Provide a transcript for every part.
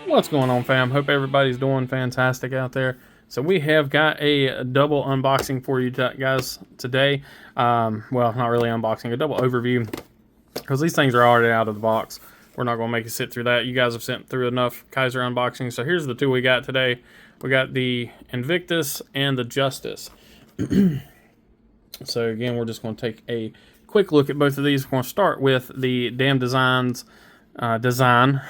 What's going on, fam? Hope everybody's doing fantastic out there. So we have got a double unboxing for you guys today. Well, not really unboxing, a double overview, because these things are already out of the box. We're not going to make you sit through that. You guys have sent through enough Kizer unboxings. So here's the two we got today. We got the Invictus and the Justice. So again, we're just going to take a quick look at both of these. We're going to start with the Damn Designs design.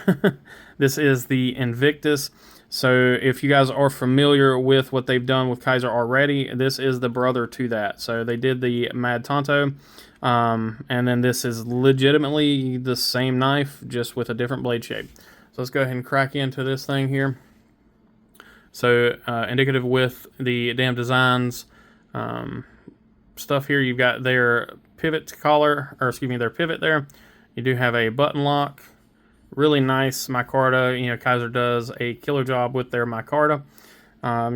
This is the Invictus. So if you guys are familiar with what they've done with Kizer already, this is the brother to that. So they did the Mad Tonto, and then this is legitimately the same knife, just with a different blade shape. So let's go ahead and crack into this thing here. So indicative with the Damn Designs stuff here, you've got their pivot collar, or excuse me, their pivot there. You do have a button lock. Really nice micarta. You know, Kizer does a killer job with their micarta.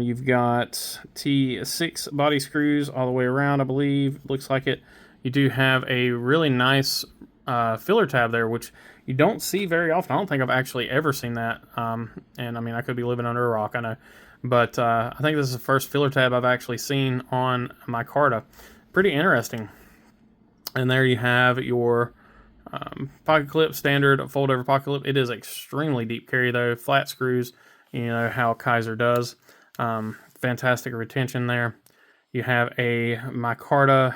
You've got T6 body screws all the way around, I believe. Looks like it. You do have a really nice filler tab there, which you don't see very often. I don't think I've actually ever seen that. And I mean, I could be living under a rock, I know. But I think this is the first filler tab I've actually seen on micarta. Pretty interesting. And there you have your pocket clip, standard fold over pocket clip. It is extremely deep carry though, flat screws, you know how Kizer does. Fantastic retention there. You have a micarta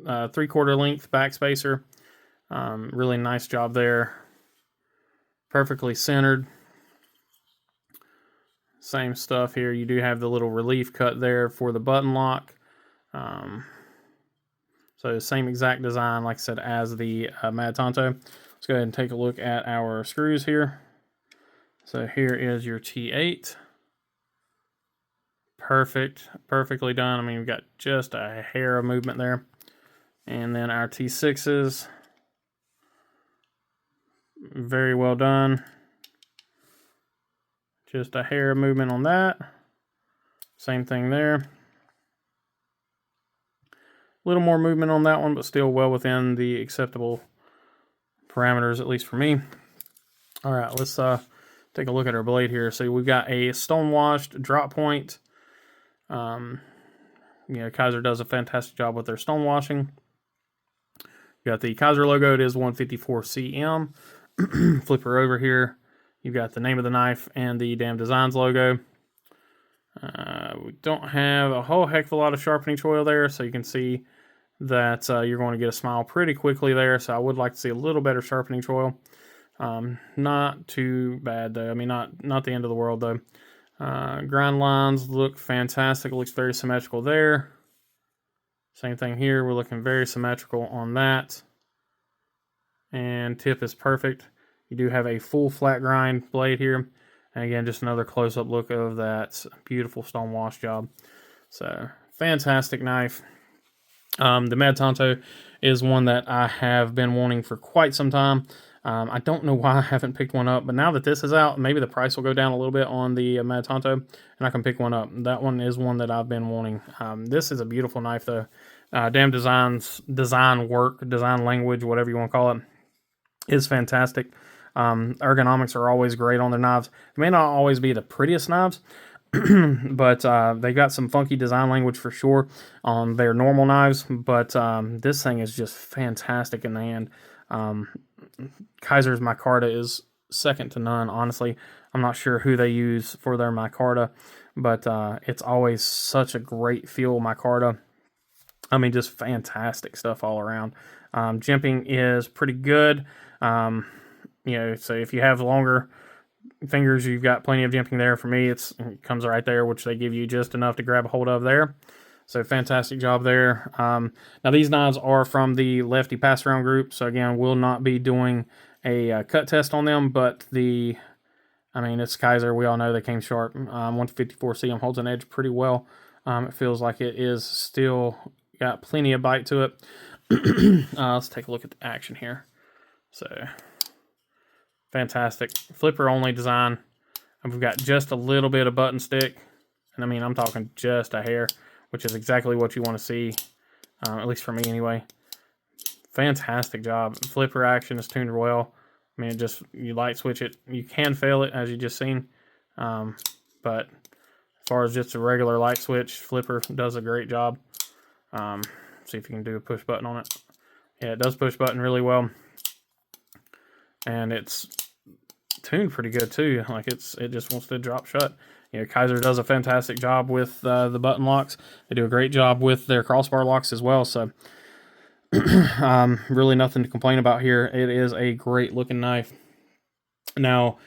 3/4 length back spacer. Really nice job there. Perfectly centered. Same stuff here. You do have the little relief cut there for the button lock. So same exact design, like I said, as the Mad Tonto. Let's go ahead and take a look at our screws here. So here is your T8. Perfectly done. I mean, we've got just a hair of movement there. And then our T6s. Very well done. Just a hair of movement on that. Same thing there. A little more movement on that one, but still well within the acceptable parameters, at least for me. All right, let's take a look at our blade here. So we've got a stone-washed drop point. You know, Kizer does a fantastic job with their stone washing. You got the Kizer logo. It is 154 cm. Flip her over here. You've got the name of the knife and the Damn Designs logo. We don't have a whole heck of a lot of sharpening choil there, so you can see that you're going to get a smile pretty quickly there. So I would like to see a little better sharpening choil. Not too bad though. I mean, not the end of the world though. Grind lines look fantastic. It looks very symmetrical there. Same thing here. We're looking very symmetrical on that. And tip is perfect. You do have a full flat grind blade here. And again, just another close-up look of that beautiful stone wash job. So, fantastic knife. The Mad Tonto is one that I have been wanting for quite some time. I don't know why I haven't picked one up, but now that this is out, maybe the price will go down a little bit on the Mad Tonto, and I can pick one up. That one is one that I've been wanting. This is a beautiful knife, though. Damn Designs, design work, design language, whatever you want to call it, is fantastic. Ergonomics are always great on their knives. They may not always be the prettiest knives, but they've got some funky design language for sure on their normal knives. But this thing is just fantastic in the hand. Kizer's micarta is second to none, honestly. I'm not sure who they use for their micarta, but it's always such a great feel micarta. I mean, just fantastic stuff all around. Jimping is pretty good. You know, so if you have longer fingers, you've got plenty of jimping there. For me, it comes right there, which they give you just enough to grab a hold of there. So fantastic job there. Now these knives are from the Lefty Pass Around group. So again, we'll not be doing a cut test on them, but I mean, it's Kizer. We all know they came sharp. 154 cm holds an edge pretty well. It feels like it is still got plenty of bite to it. Let's take a look at the action here. So fantastic. Flipper only design. And we've got just a little bit of button stick. And I mean, I'm talking just a hair, which is exactly what you want to see, at least for me anyway. Fantastic job. Flipper action is tuned well. I mean, you light switch it. You can fail it, as you just seen. But as far as just a regular light switch, flipper does a great job. See if you can do a push button on it. Yeah, it does push button really well. And it's tuned pretty good too. Like it just wants to drop shut. You know, Kizer does a fantastic job with the button locks. They do a great job with their crossbar locks as well. So really nothing to complain about here. It is a great looking knife. Now,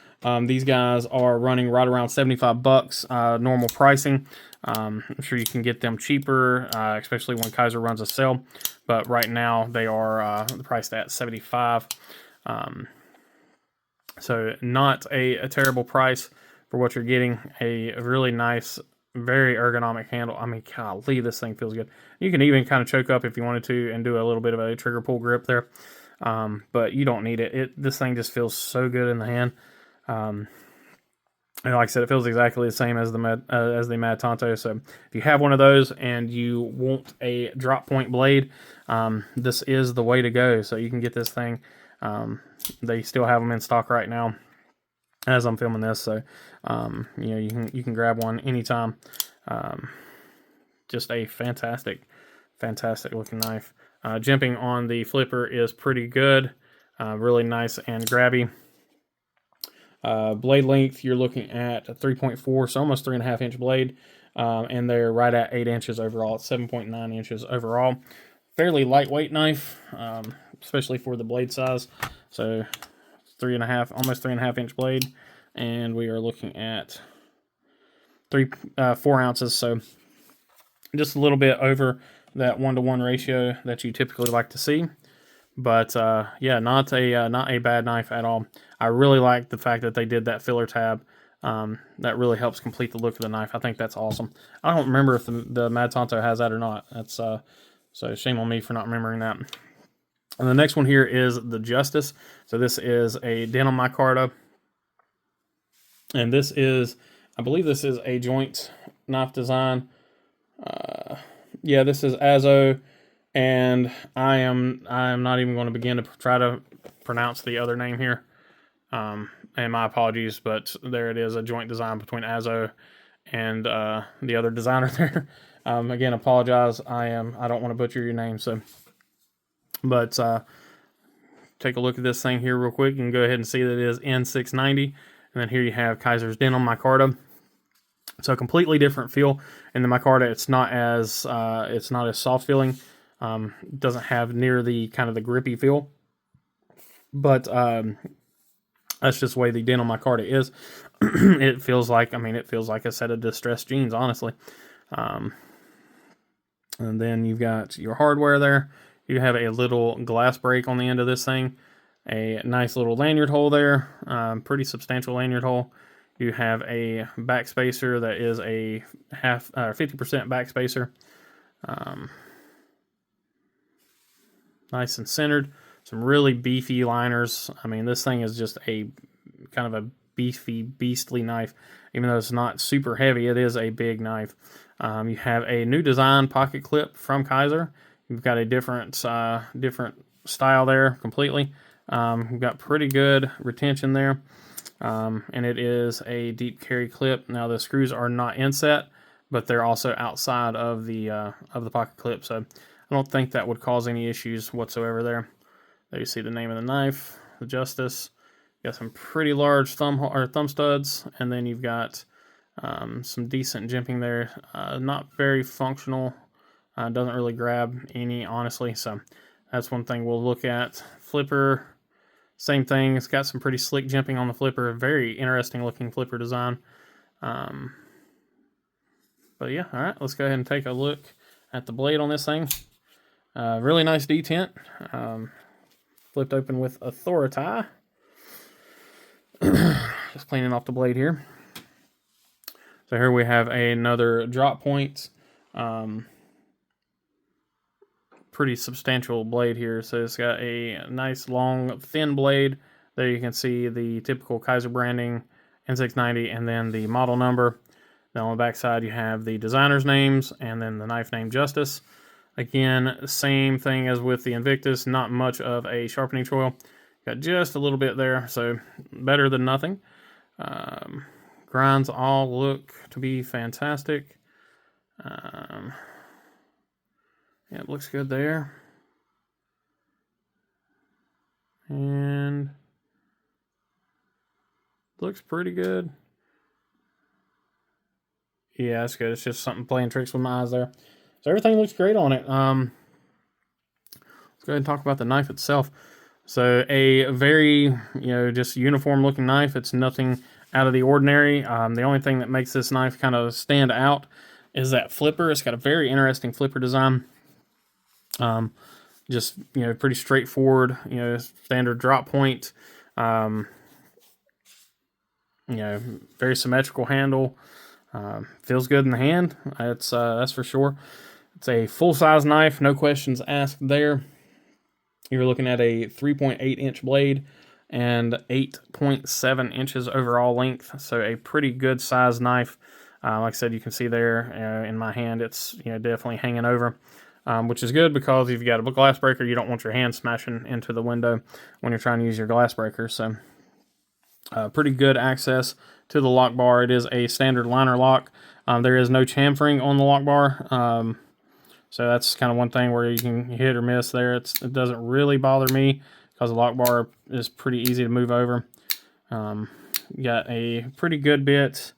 these guys are running right around $75 normal pricing. I'm sure you can get them cheaper, especially when Kizer runs a sale. But right now they are priced at $75. So not a terrible price for what you're getting. A really nice, very ergonomic handle. I mean, golly, this thing feels good. You can even kind of choke up if you wanted to and do a little bit of a trigger pull grip there. But you don't need it. This thing just feels so good in the hand. And like I said, it feels exactly the same as the Mad Tonto. So if you have one of those and you want a drop point blade, this is the way to go. So you can get this thing. They still have them in stock right now as I'm filming this. So you know, you can grab one anytime. Just a fantastic looking knife. Jimping on the flipper is pretty good. Really nice and grabby. Blade length, you're looking at a 3.4, so almost 3.5 inch blade. And they're right at 8 inches overall. It's 7.9 inches overall. Fairly lightweight knife, especially for the blade size. So almost 3.5 inch blade. And we are looking at 4 ounces. So just a little bit over that 1-to-1 ratio that you typically like to see. But yeah, not a bad knife at all. I really like the fact that they did that filler tab. That really helps complete the look of the knife. I think that's awesome. I don't remember if the Mad Tonto has that or not. That's so shame on me for not remembering that. And the next one here is the Justice. So this is a denim micarta, and this is, I believe this is a joint knife design. Yeah, this is Azo. And I am not even going to begin to try to pronounce the other name here. And my apologies, but there it is, a joint design between Azo and the other designer there. Again, apologize. I don't want to butcher your name. So, but take a look at this thing here real quick. You can go ahead and see that it is N690. And then here you have Kizer's denim micarta. So a completely different feel. In the micarta, it's not as soft feeling. Doesn't have near the kind of the grippy feel, but that's just the way the denim micarta is. It feels like a set of distressed jeans, honestly. And then you've got your hardware there. You have a little glass break on the end of this thing, a nice little lanyard hole there, pretty substantial lanyard hole. You have a back spacer that is a 50% back spacer. Nice and centered. Some really beefy liners. I mean, this thing is just a kind of a beastly knife. Even though it's not super heavy, it is a big knife. You have a new design pocket clip from Kizer. You've got a different style there completely. You've got pretty good retention there. And it is a deep carry clip. Now the screws are not inset, but they're also outside of the pocket clip. So I don't think that would cause any issues whatsoever there. There you see the name of the knife, the Justice. You got some pretty large thumb studs, and then you've got some decent jimping there. Not very functional. Doesn't really grab any, honestly. So that's one thing we'll look at. Flipper, same thing. It's got some pretty slick jimping on the flipper. Very interesting looking flipper design. But yeah, all right. Let's go ahead and take a look at the blade on this thing. Really nice detent. Flipped open with authority. Just cleaning off the blade here. So here we have another drop point. Pretty substantial blade here. So it's got a nice long thin blade. There you can see the typical Kizer branding, N690, and then the model number. Then on the back side you have the designer's names and then the knife name Justice. Again, same thing as with the Invictus, not much of a sharpening choil. Got just a little bit there, so better than nothing. Grinds all look to be fantastic. Yeah, it looks good there. And looks pretty good. Yeah, that's good. It's just something playing tricks with my eyes there. So everything looks great on it. Let's go ahead and talk about the knife itself. So a very, just uniform looking knife. It's nothing out of the ordinary. The only thing that makes this knife kind of stand out is that flipper. It's got a very interesting flipper design. Just, pretty straightforward, standard drop point. Very symmetrical handle. Feels good in the hand. That's for sure. It's a full-size knife, no questions asked there. You're looking at a 3.8 inch blade and 8.7 inches overall length, so a pretty good size knife. Like I said, you can see there in my hand, it's definitely hanging over, which is good because if you've got a glass breaker, you don't want your hand smashing into the window when you're trying to use your glass breaker. So pretty good access to the lock bar. It is a standard liner lock. There is no chamfering on the lock bar. So that's kind of one thing where you can hit or miss there. It doesn't really bother me because the lock bar is pretty easy to move over. You got a pretty good bit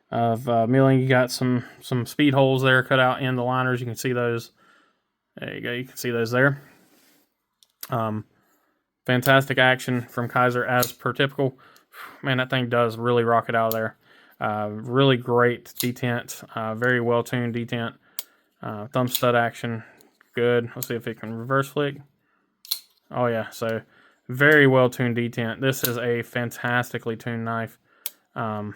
of milling. You got some speed holes there cut out in the liners. You can see those. There you go. You can see those there. Fantastic action from Kizer as per typical. Man, that thing does really rock it out of there. Really great detent. Very well tuned detent. Thumb stud action, good. Let's see if it can reverse flick. Oh yeah, so very well tuned detent. This is a fantastically tuned knife. I'm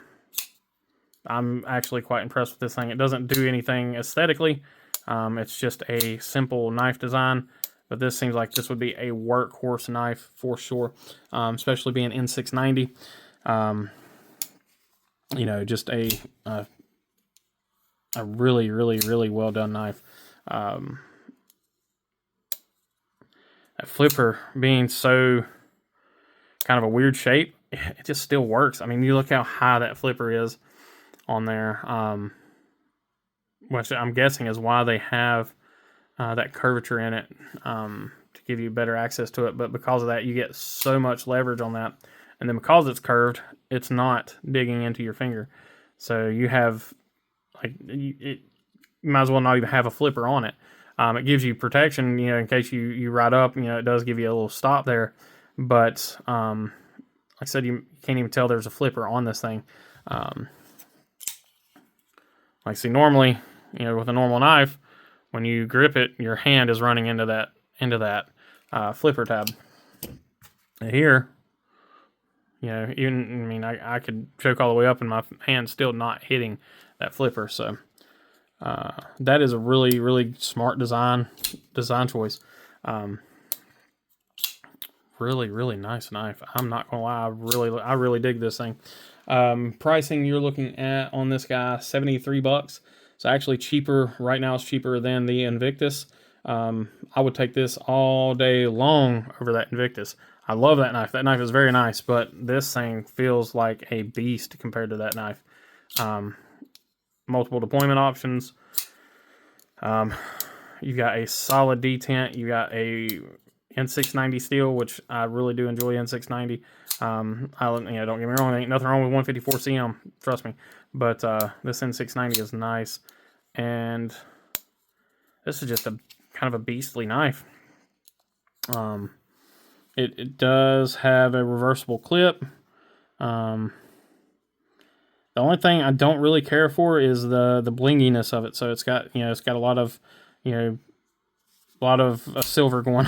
actually quite impressed with this thing. It doesn't do anything aesthetically. It's just a simple knife design, but this seems like this would be a workhorse knife for sure, especially being N690. Just a really, really, really well done knife. That flipper being so kind of a weird shape, it just still works. I mean, you look how high that flipper is on there, which I'm guessing is why they have that curvature in it, to give you better access to it. But because of that, you get so much leverage on that. And then because it's curved, it's not digging into your finger. So you have, you might as well not even have a flipper on it. It gives you protection, in case you ride up, it does give you a little stop there. But, like I said, you can't even tell there's a flipper on this thing. See, normally, with a normal knife, when you grip it, your hand is running into that flipper tab. And here, I could choke all the way up and my hand's still not hitting that flipper. So that is a really, really smart design choice. Really, really nice knife. I'm not gonna lie, I really dig this thing. Pricing you're looking at on this guy, $73. It's actually cheaper right now. It's cheaper than the Invictus. I would take this all day long over that Invictus. I love that knife. That knife is very nice, but this thing feels like a beast compared to that knife. Multiple deployment options. You've got a solid detent. You got a N690 steel, which I really do enjoy N690. Don't get me wrong, there ain't nothing wrong with 154 CM, trust me. But this N690 is nice, and this is just a kind of a beastly knife. It does have a reversible clip. The only thing I don't really care for is the blinginess of it. So it's got a lot of silver going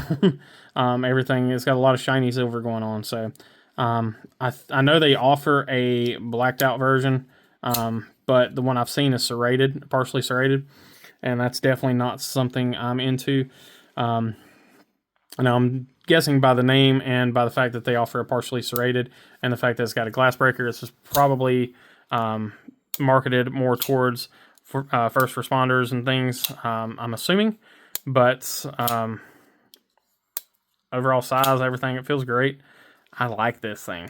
on. Everything, it's got a lot of shiny silver going on. So I know they offer a blacked out version, but the one I've seen is serrated, partially serrated, and that's definitely not something I'm into. Now I'm guessing by the name and by the fact that they offer a partially serrated and the fact that it's got a glass breaker, this is probably marketed more towards first responders and things, I'm assuming. But overall size, everything, it feels great. I like this thing.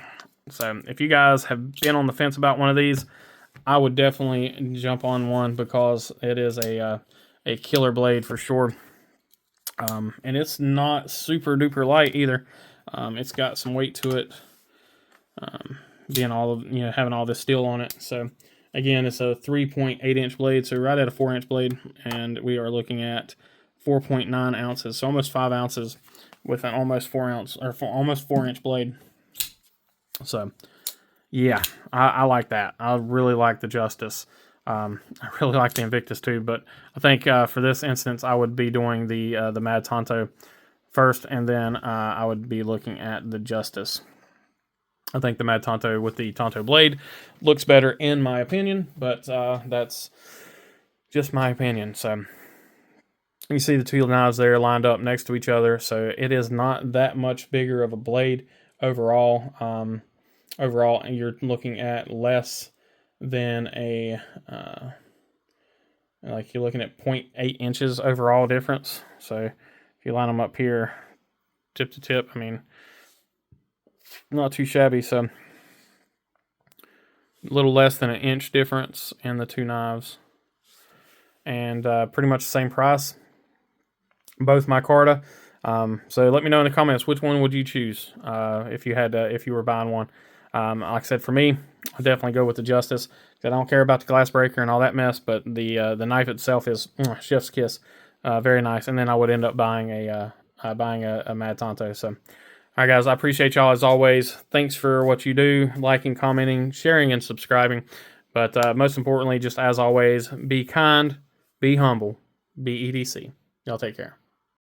So if you guys have been on the fence about one of these, I would definitely jump on one because it is a killer blade for sure. And it's not super duper light either. It's got some weight to it, being all of, having all this steel on it. So again, it's a 3.8 inch blade, so right at a 4 inch blade, and we are looking at 4.9 ounces, so almost 5 ounces with an almost 4 ounce or almost 4 inch blade. So yeah, I like that. I really like the Justice. I really like the Invictus too, but I think for this instance, I would be doing the Mad Tonto first, and then I would be looking at the Justice. I think the Mad Tonto with the Tonto blade looks better in my opinion, but that's just my opinion. So you see the two knives there lined up next to each other, so it is not that much bigger of a blade overall. Overall, you're looking at less than a like you're looking at 0.8 inches overall difference. So if you line them up here, tip to tip, I mean, not too shabby. So a little less than an inch difference in the two knives, and pretty much the same price. Both micarta. So let me know in the comments, which one would you choose if you were buying one. Like I said, for me, I definitely go with the Justice. I don't care about the glass breaker and all that mess, but the knife itself is chef's kiss, very nice. And then I would end up buying a Mad Tonto. So, all right, guys, I appreciate y'all as always. Thanks for what you do, liking, commenting, sharing, and subscribing. But most importantly, just as always, be kind, be humble, be EDC. Y'all take care.